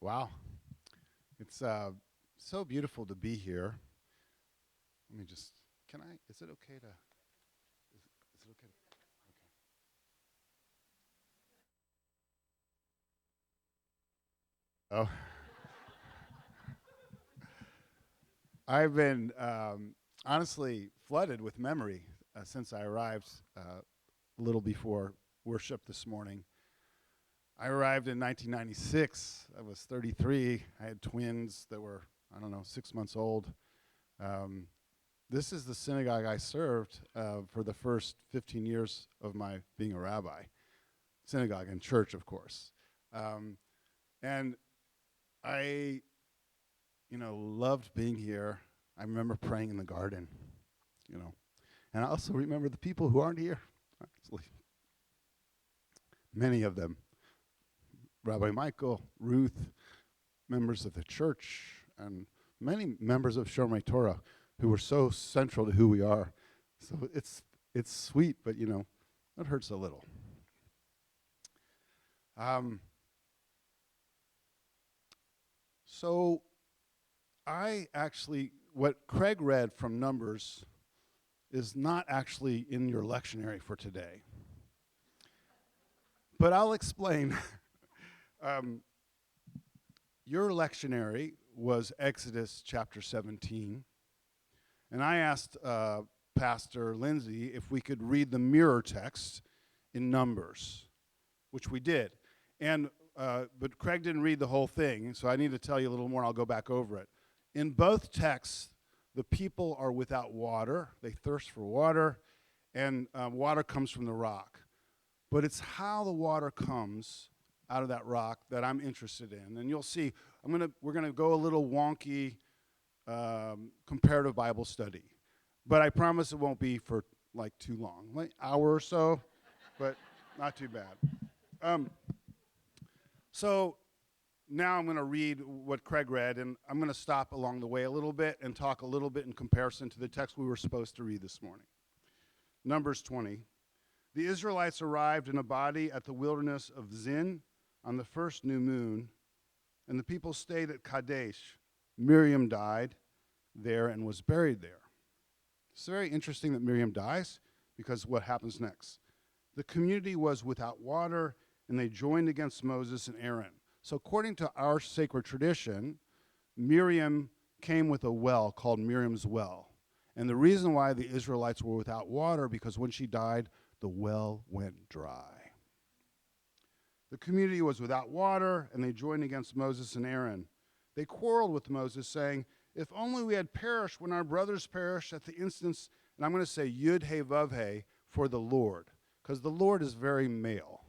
Wow. It's so beautiful to be here. Let me just, can I, is it okay to, is it okay to, okay. Oh, I've been honestly flooded with memory since I arrived a little before worship this morning. I arrived in 1996. I was 33. I had twins that were, I don't know, 6 months old. Um, this is the synagogue I served for the first 15 years of my being a rabbi. Synagogue and church, of course. Um, and I, loved being here. I remember praying in the garden, you know. And I also remember the people who aren't here, actually. Many of them. Rabbi Michael, Ruth, members of the church, and many members of Shomrei Torah who were so central to who we are. So it's sweet, but it hurts a little. Um, so what Craig read from Numbers is not actually in your lectionary for today. But I'll explain. um, your lectionary was Exodus chapter 17. And I asked Pastor Lindsay if we could read the mirror text in Numbers, which we did. But Craig didn't read the whole thing, so I need to tell you a little more, and I'll go back over it. In both texts, the people are without water. They thirst for water, and water comes from the rock. But it's how the water comes out of that rock that I'm interested in. And you'll see, we're gonna go a little wonky comparative Bible study. But I promise it won't be for like too long, like an hour or so, but not too bad. So now I'm going to read what Craig read, and I'm going to stop along the way a little bit and talk a little bit in comparison to the text we were supposed to read this morning. Numbers 20. The Israelites arrived in a body at the wilderness of Zin on the first new moon, and the people stayed at Kadesh. Miriam died there and was buried there. It's very interesting that Miriam dies, because what happens next? The community was without water, and they joined against Moses and Aaron. So according to our sacred tradition, Miriam came with a well called Miriam's well. And the reason why the Israelites were without water, because when she died, the well went dry. The community was without water, and they joined against Moses and Aaron. They quarreled with Moses, saying, if only we had perished when our brothers perished at the instance, and I'm going to say Yud He Vav He for the Lord, because the Lord is very male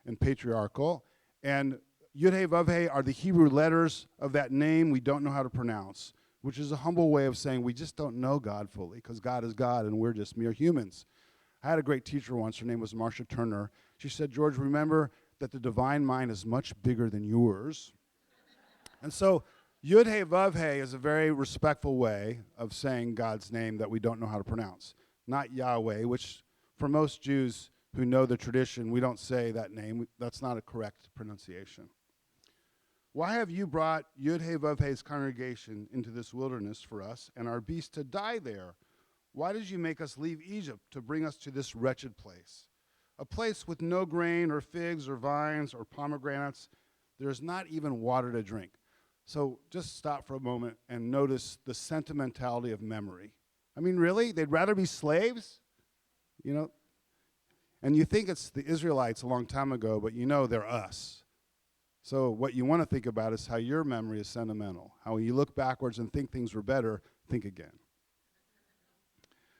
and patriarchal, and Yud He Vav He are the Hebrew letters of that name we don't know how to pronounce, which is a humble way of saying we just don't know God fully, because God is God and we're just mere humans. I had a great teacher once. Her name was Marcia Turner. She said, George, remember that the divine mind is much bigger than yours. And so Yud He Vav He is a very respectful way of saying God's name that we don't know how to pronounce. Not Yahweh, which for most Jews who know the tradition, we don't say that name. That's not a correct pronunciation. Why have you brought Yud He Vav He's congregation into this wilderness for us and our beasts to die there? Why did you make us leave Egypt to bring us to this wretched place? A place with no grain or figs or vines or pomegranates. There's not even water to drink. So just stop for a moment and notice the sentimentality of memory. I mean, really? They'd rather be slaves? And you think it's the Israelites a long time ago, but they're us. So what you want to think about is how your memory is sentimental. How when you look backwards and think things were better, think again.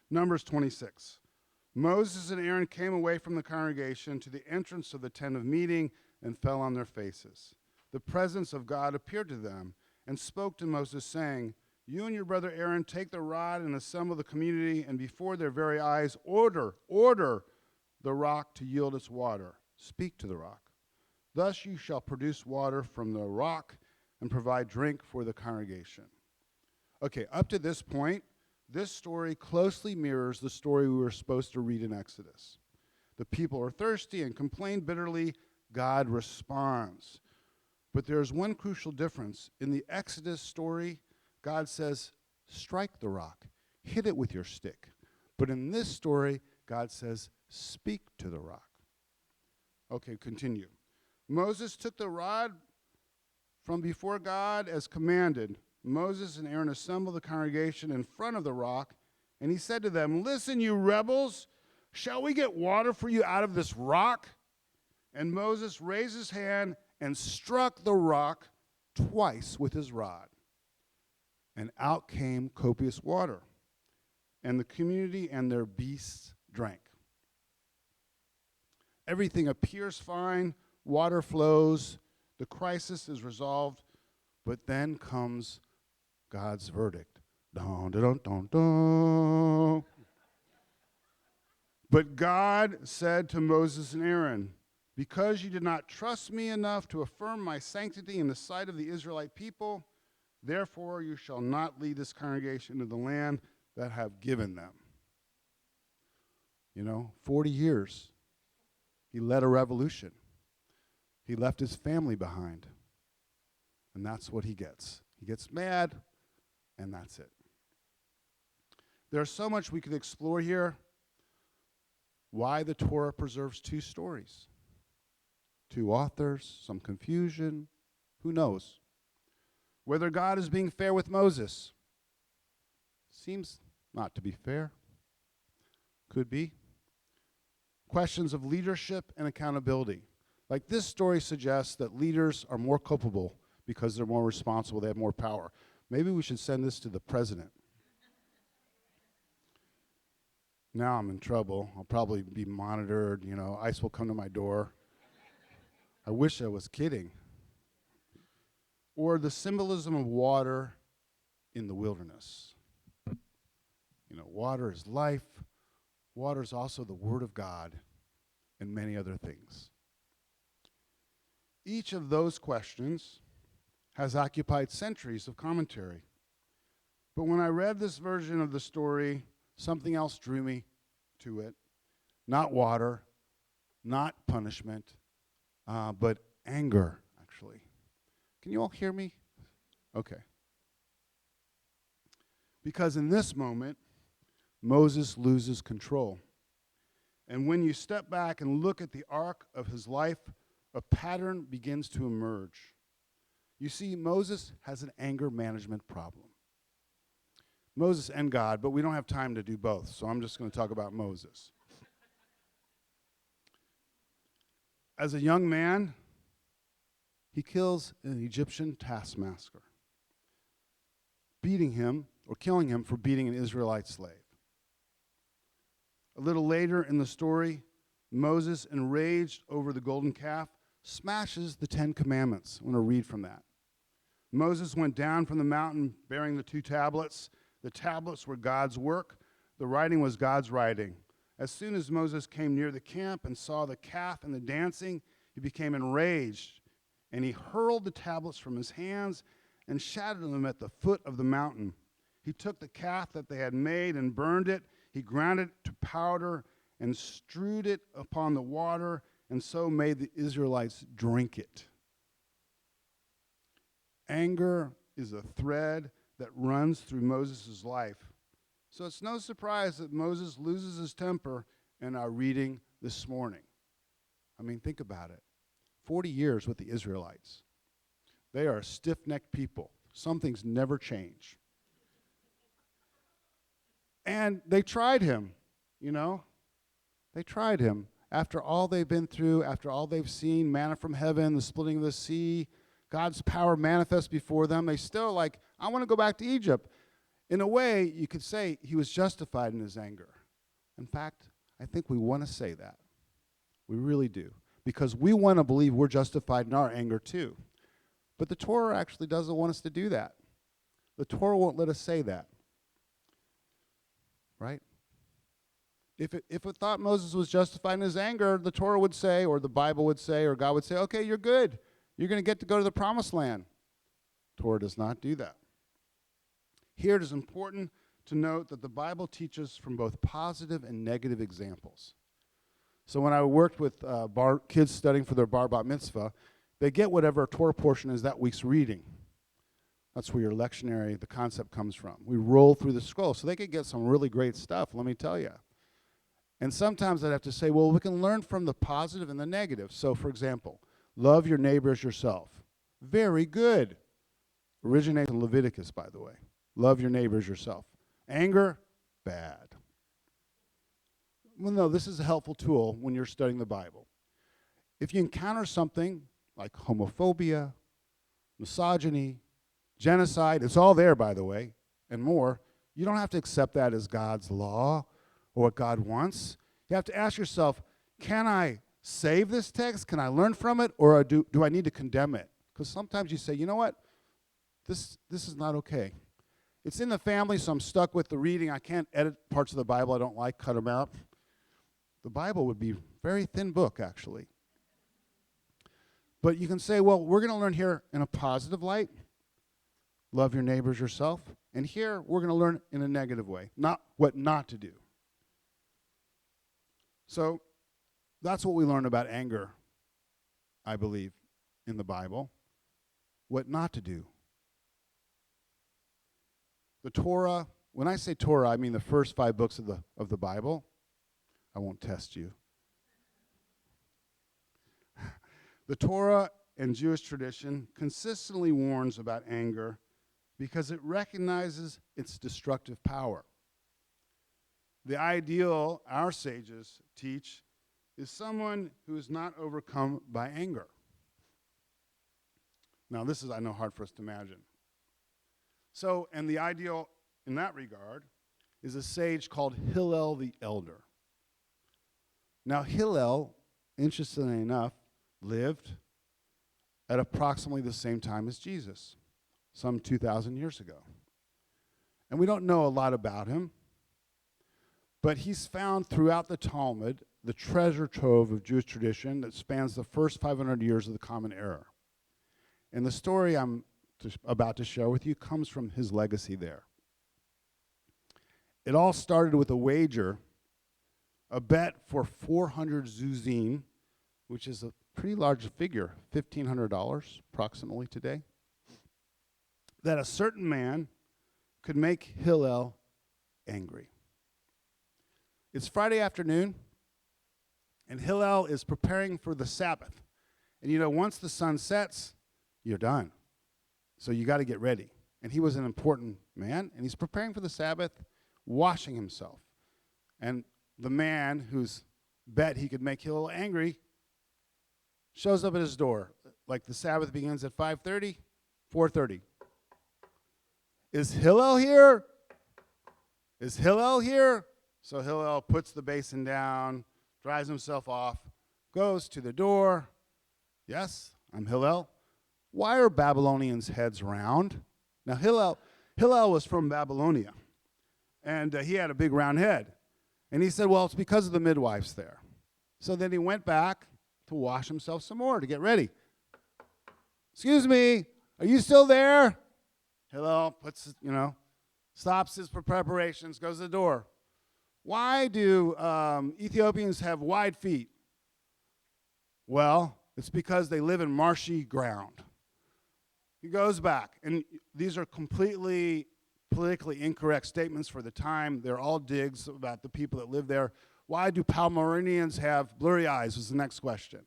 Numbers 26. Moses and Aaron came away from the congregation to the entrance of the tent of meeting and fell on their faces. The presence of God appeared to them and spoke to Moses, saying, you and your brother Aaron take the rod and assemble the community, and before their very eyes order the rock to yield its water. Speak to the rock. Thus you shall produce water from the rock and provide drink for the congregation. Okay, up to this point, this story closely mirrors the story we were supposed to read in Exodus. The people are thirsty and complain bitterly. God responds. But there's one crucial difference. In the Exodus story, God says, strike the rock, hit it with your stick. But in this story, God says, speak to the rock. Okay, continue. Moses took the rod from before God as commanded. Moses and Aaron assembled the congregation in front of the rock, and he said to them, listen, you rebels, shall we get water for you out of this rock? And Moses raised his hand and struck the rock twice with his rod. And out came copious water, and the community and their beasts drank. Everything appears fine, water flows, the crisis is resolved, but then comes God's verdict. Dun, dun, dun, dun. But God said to Moses and Aaron, because you did not trust me enough to affirm my sanctity in the sight of the Israelite people, therefore you shall not lead this congregation into the land that I have given them. 40 years. He led a revolution. He left his family behind. And that's what he gets. He gets mad, and that's it. There's so much we could explore here. Why the Torah preserves two stories. Two authors, some confusion, who knows? Whether God is being fair with Moses. Seems not to be fair. Could be. Questions of leadership and accountability. Like this story suggests that leaders are more culpable because they're more responsible, they have more power. Maybe we should send this to the president. Now I'm in trouble. I'll probably be monitored. ICE will come to my door. I wish I was kidding. Or the symbolism of water in the wilderness. Water is life. Water is also the Word of God and many other things. Each of those questions has occupied centuries of commentary. But when I read this version of the story, something else drew me to it. Not water, not punishment, but anger, actually. Can you all hear me? Okay. Because in this moment, Moses loses control. And when you step back and look at the arc of his life, a pattern begins to emerge. You see, Moses has an anger management problem. Moses and God, but we don't have time to do both, so I'm just going to talk about Moses. As a young man, he kills an Egyptian taskmaster, beating him or killing him for beating an Israelite slave. A little later in the story, Moses, enraged over the golden calf, smashes the 10 Commandments. I want to read from that. Moses went down from the mountain bearing the 2 tablets. The tablets were God's work. The writing was God's writing. As soon as Moses came near the camp and saw the calf and the dancing, he became enraged, and he hurled the tablets from his hands and shattered them at the foot of the mountain. He took the calf that they had made and burned it. He ground it to powder and strewed it upon the water, and so made the Israelites drink it. Anger is a thread that runs through Moses' life. So it's no surprise that Moses loses his temper in our reading this morning. I mean, think about it. 40 years with the Israelites. They are a stiff-necked people. Some things never change. And they tried him, They tried him. After all they've been through, after all they've seen, manna from heaven, the splitting of the sea, God's power manifest before them, they still I want to go back to Egypt. In a way, you could say he was justified in his anger. In fact, I think we want to say that. We really do. Because we want to believe we're justified in our anger too. But the Torah actually doesn't want us to do that. The Torah won't let us say that. Right? If it thought Moses was justified in his anger, the Torah would say, or the Bible would say, or God would say, okay, you're good. You're going to get to go to the promised land. Torah does not do that. Here it is important to note that the Bible teaches from both positive and negative examples. So when I worked with kids studying for their bar bat mitzvah, they get whatever Torah portion is that week's reading. That's where your lectionary, the concept comes from. We roll through the scroll. So they could get some really great stuff, let me tell you. And sometimes I'd have to say, well, we can learn from the positive and the negative. So, for example, love your neighbor as yourself. Very good. Originates in Leviticus, by the way. Love your neighbor as yourself. Anger, bad. Well, no, this is a helpful tool when you're studying the Bible. If you encounter something like homophobia, misogyny, genocide, it's all there, by the way, and more, you don't have to accept that as God's law or what God wants. You have to ask yourself, can I save this text? Can I learn from it? Or do I need to condemn it? Because sometimes you say, you know what? This is not okay. It's in the family, so I'm stuck with the reading. I can't edit parts of the Bible I don't like, cut them out. The Bible would be a very thin book, actually. But you can say, well, we're going to learn here in a positive light. Love your neighbors yourself. And here, we're going to learn in a negative way, not what not to do. So that's what we learn about anger, I believe, in the Bible. What not to do. The Torah, when I say Torah, I mean the first 5 books of the Bible. I won't test you. The Torah and Jewish tradition consistently warns about anger because it recognizes its destructive power. The ideal our sages teach is someone who is not overcome by anger. Now, this is, I know, hard for us to imagine. So, and the ideal in that regard is a sage called Hillel the Elder. Now, Hillel, interestingly enough, lived at approximately the same time as Jesus, some 2,000 years ago. And we don't know a lot about him, but he's found throughout the Talmud the treasure trove of Jewish tradition that spans the first 500 years of the Common Era. And the story I'm about to share with you comes from his legacy there. It all started with a wager, a bet for 400 zuzim, which is a pretty large figure, $1,500 approximately today, that a certain man could make Hillel angry. It's Friday afternoon, and Hillel is preparing for the Sabbath. And you know, once the sun sets, you're done. So you got to get ready. And he was an important man, and he's preparing for the Sabbath, washing himself. And the man whose bet he could make Hillel angry shows up at his door. Like the Sabbath begins at 5:30, 4:30. Is Hillel here? Is Hillel here? So Hillel puts the basin down, dries himself off, goes to the door. Yes, I'm Hillel. Why are Babylonians' heads round? Now, Hillel was from Babylonia, and he had a big round head. And he said, well, it's because of the midwives there. So then he went back to wash himself some more to get ready. Excuse me, are you still there? Hillel stops his preparations, goes to the door. Why do Ethiopians have wide feet? Well, it's because they live in marshy ground. He goes back, and these are completely politically incorrect statements for the time. They're all digs about the people that live there. Why do Palmyrenians have blurry eyes was the next question.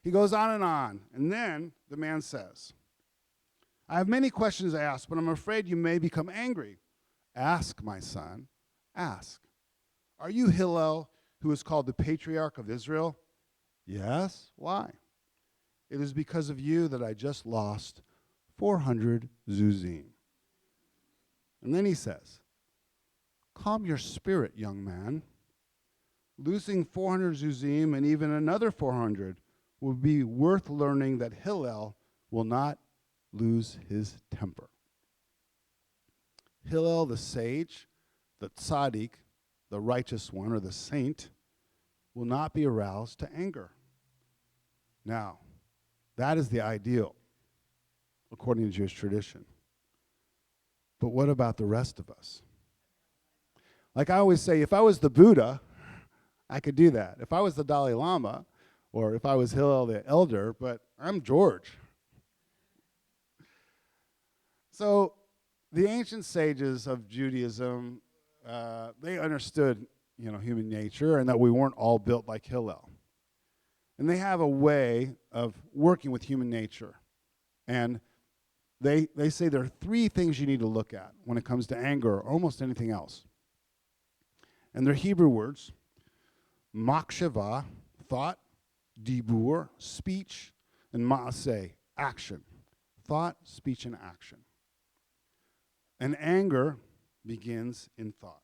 He goes on, and then the man says, I have many questions to ask, but I'm afraid you may become angry. Ask, my son, ask. Are you Hillel, who is called the patriarch of Israel? Yes. Why? It is because of you that I just lost 400 zuzim. And then he says, calm your spirit, young man. Losing 400 zuzim and even another 400 will be worth learning that Hillel will not lose his temper. Hillel the sage, the tzaddik, the righteous one, or the saint, will not be aroused to anger. Now, that is the ideal, according to Jewish tradition. But what about the rest of us? Like I always say, if I was the Buddha, I could do that. If I was the Dalai Lama, or if I was Hillel the elder, but I'm George. So the ancient sages of Judaism, they understood, human nature and that we weren't all built like Hillel. And they have a way of working with human nature. And they say there are three things you need to look at when it comes to anger or almost anything else. And they're Hebrew words: machshava, thought; dibur, speech; and maaseh, action. Thought, speech, and action. And anger begins in thought.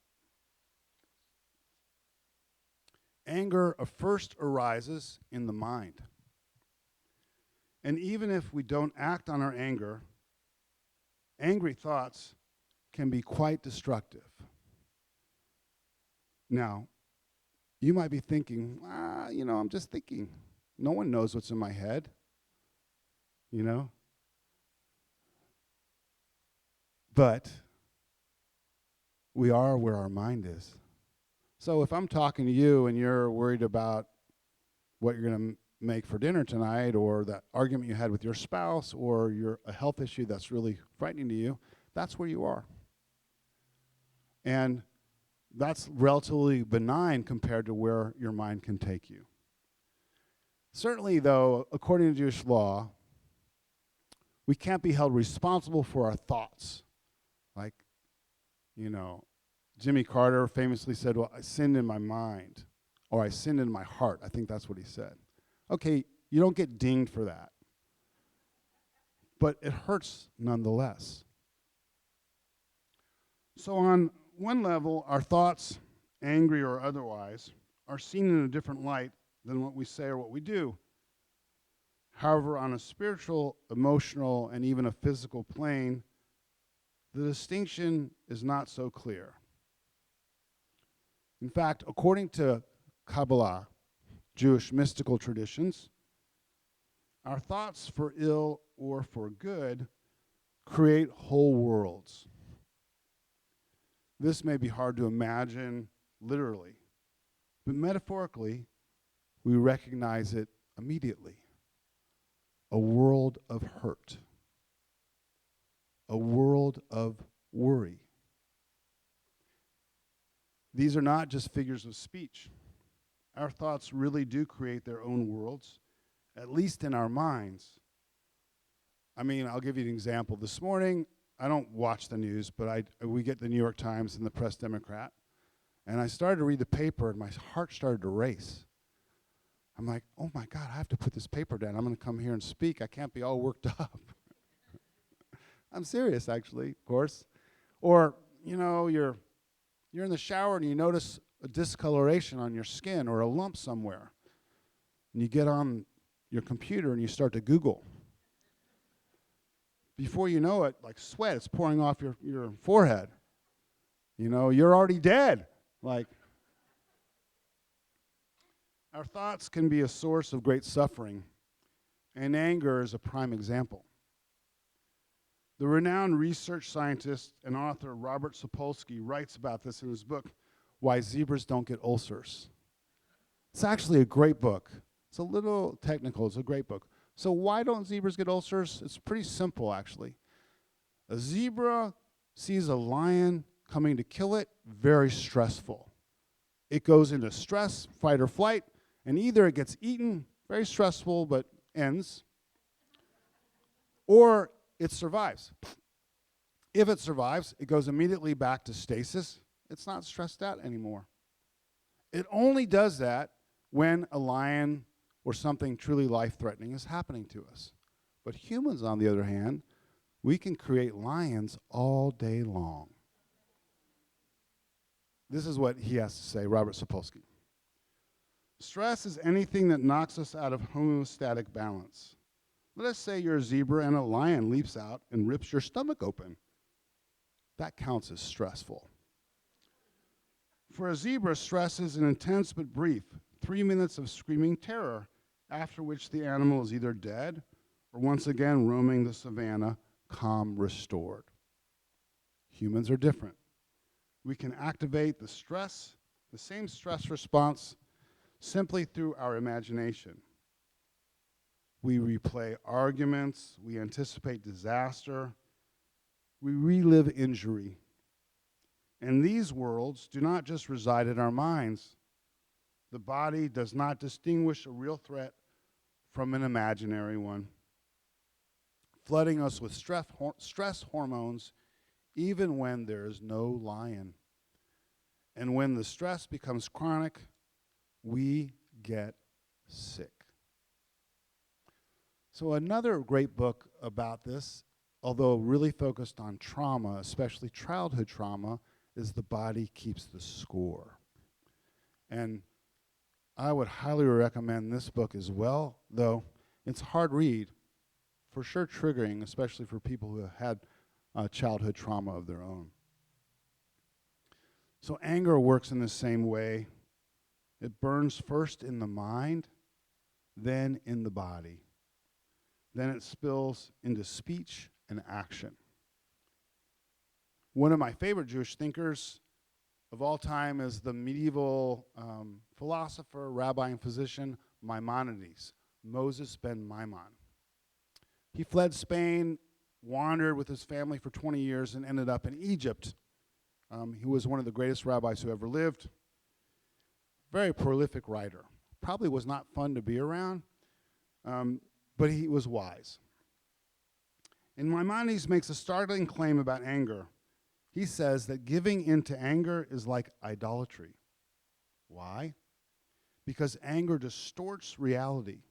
Anger first arises in the mind. And even if we don't act on our anger, angry thoughts can be quite destructive. Now, you might be thinking, I'm just thinking. No one knows what's in my head, But we are where our mind is. So if I'm talking to you and you're worried about what you're going to make for dinner tonight, or that argument you had with your spouse, or a health issue that's really frightening to you, that's where you are. And that's relatively benign compared to where your mind can take you. Certainly, though, according to Jewish law, we can't be held responsible for our thoughts. Like, Jimmy Carter famously said, well, I sinned in my mind, or I sinned in my heart. I think that's what he said. Okay, you don't get dinged for that. But it hurts nonetheless. So on one level, our thoughts, angry or otherwise, are seen in a different light than what we say or what we do. However, on a spiritual, emotional, and even a physical plane, the distinction is not so clear. In fact, according to Kabbalah, Jewish mystical traditions, our thoughts for ill or for good create whole worlds. This may be hard to imagine literally, but metaphorically, we recognize it immediately. A world of hurt. A world of worry. These are not just figures of speech. Our thoughts really do create their own worlds, at least in our minds. I'll give you an example. This morning, I don't watch the news, but we get the New York Times and the Press Democrat, and I started to read the paper, and my heart started to race. I'm like, oh my God, I have to put this paper down. I'm going to come here and speak. I can't be all worked up. I'm serious, actually, of course. Or, you're in the shower and you notice a discoloration on your skin or a lump somewhere. And you get on your computer and you start to Google. Before you know it, like sweat is pouring off your forehead. You're already dead. Our thoughts can be a source of great suffering, and anger is a prime example. The renowned research scientist and author Robert Sapolsky writes about this in his book, Why Zebras Don't Get Ulcers. It's actually a great book. It's a little technical. It's a great book. So why don't zebras get ulcers? It's pretty simple, actually. A zebra sees a lion coming to kill it, very stressful. It goes into stress, fight or flight, and either it gets eaten, very stressful, but ends, or it survives. If it survives, it goes immediately back to stasis. It's not stressed out anymore. It only does that when a lion or something truly life-threatening is happening to us. But humans, on the other hand, we can create lions all day long. This is what he has to say, Robert Sapolsky. Stress is anything that knocks us out of homeostatic balance. Let us say you're a zebra and a lion leaps out and rips your stomach open. That counts as stressful. For a zebra, stress is an intense but brief 3 minutes of screaming terror, after which the animal is either dead or once again roaming the savannah, calm restored. Humans are different. We can activate the same stress response, simply through our imagination. We replay arguments. We anticipate disaster. We relive injury. And these worlds do not just reside in our minds. The body does not distinguish a real threat from an imaginary one, flooding us with stress hormones even when there is no lion. And when the stress becomes chronic, we get sick. So another great book about this, although really focused on trauma, especially childhood trauma, is The Body Keeps the Score. And I would highly recommend this book as well, though it's a hard read, for sure triggering, especially for people who have had childhood trauma of their own. So anger works in the same way. It burns first in the mind, then in the body. Then it spills into speech and action. One of my favorite Jewish thinkers of all time is the medieval philosopher, rabbi, and physician Maimonides, Moses ben Maimon. He fled Spain, wandered with his family for 20 years, and ended up in Egypt. He was one of the greatest rabbis who ever lived. Very prolific writer. Probably was not fun to be around, but he was wise. And Maimonides makes a startling claim about anger. He says that giving in to anger is like idolatry. Why? Because anger distorts reality.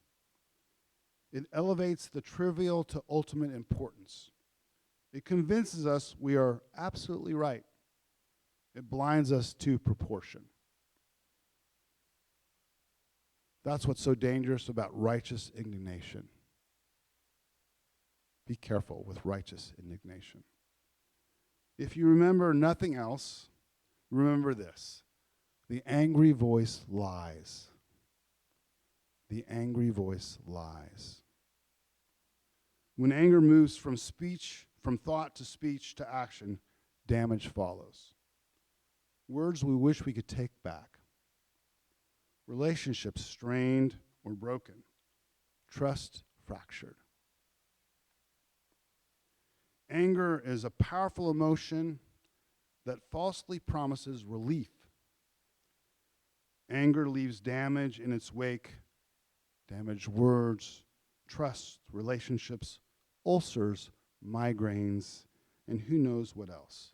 It elevates the trivial to ultimate importance. It convinces us we are absolutely right. It blinds us to proportion. That's what's so dangerous about righteous indignation. Be careful with righteous indignation. If you remember nothing else, remember this. The angry voice lies. The angry voice lies. When anger moves from thought to speech to action, damage follows. Words we wish we could take back. Relationships strained or broken. Trust fractured. Anger is a powerful emotion that falsely promises relief. Anger leaves damage in its wake, damaged words, trust, relationships, ulcers, migraines, and who knows what else.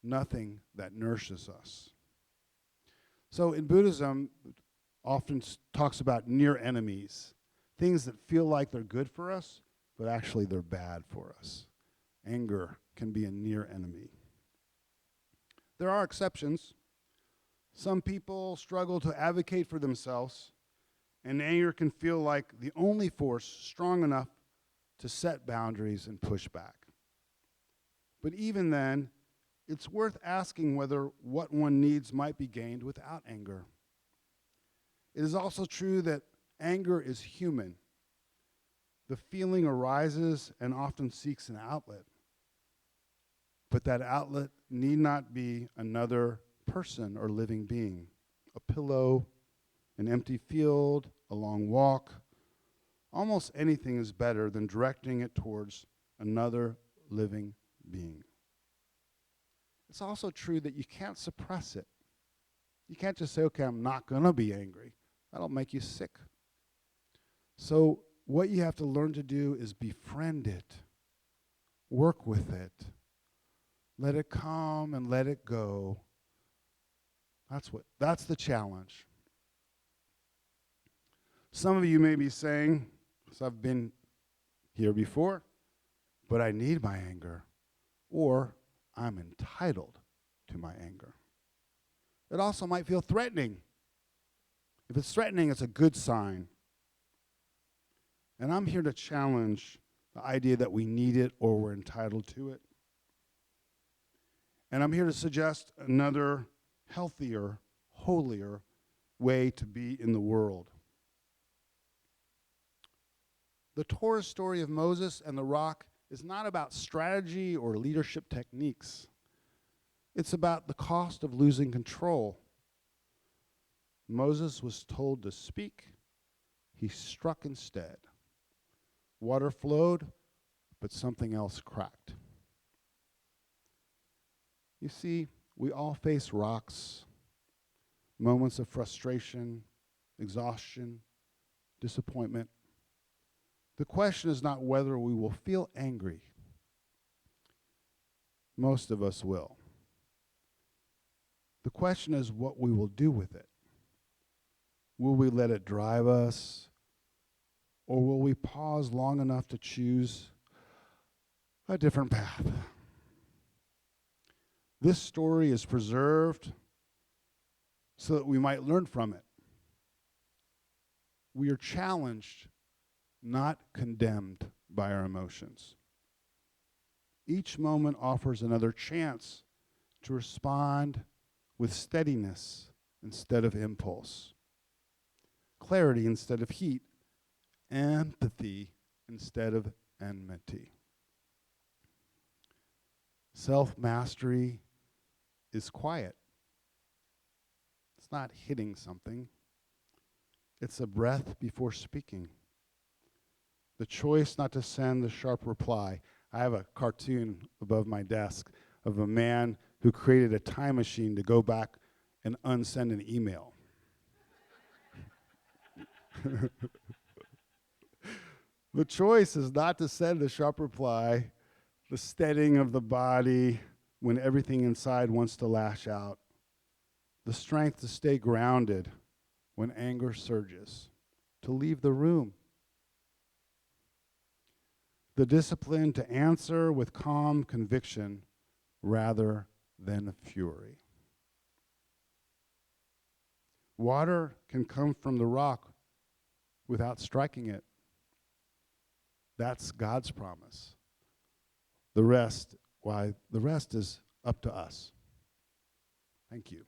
Nothing that nourishes us. So in Buddhism, often talks about near enemies, things that feel like they're good for us, but actually they're bad for us. Anger can be a near enemy. There are exceptions. Some people struggle to advocate for themselves, and anger can feel like the only force strong enough to set boundaries and push back. But even then, it's worth asking whether what one needs might be gained without anger. It is also true that anger is human. The feeling arises and often seeks an outlet. But that outlet need not be another person or living being. A pillow, an empty field, a long walk. Almost anything is better than directing it towards another living being. It's also true that you can't suppress it. You can't just say, okay, I'm not going to be angry. That'll make you sick. So what you have to learn to do is befriend it. Work with it. Let it come and let it go. That's the challenge. Some of you may be saying, because I've been here before, but I need my anger. Or I'm entitled to my anger. It also might feel threatening. If it's threatening, it's a good sign. And I'm here to challenge the idea that we need it or we're entitled to it. And I'm here to suggest another healthier, holier way to be in the world. The Torah story of Moses and the rock is not about strategy or leadership techniques. It's about the cost of losing control. Moses was told to speak. He struck instead. Water flowed, but something else cracked. You see, we all face rocks, moments of frustration, exhaustion, disappointment. The question is not whether we will feel angry. Most of us will. The question is what we will do with it. Will we let it drive us, or will we pause long enough to choose a different path? This story is preserved so that we might learn from it. We are challenged, not condemned by our emotions. Each moment offers another chance to respond with steadiness instead of impulse, clarity instead of heat, empathy instead of enmity. Self-mastery is quiet. It's not hitting something. It's a breath before speaking. The choice not to send the sharp reply. I have a cartoon above my desk of a man who created a time machine to go back and unsend an email. The choice is not to send the sharp reply, the steadying of the body when everything inside wants to lash out, the strength to stay grounded when anger surges, to leave the room, the discipline to answer with calm conviction rather than fury. Water can come from the rock without striking it. That's God's promise. The rest is up to us. Thank you.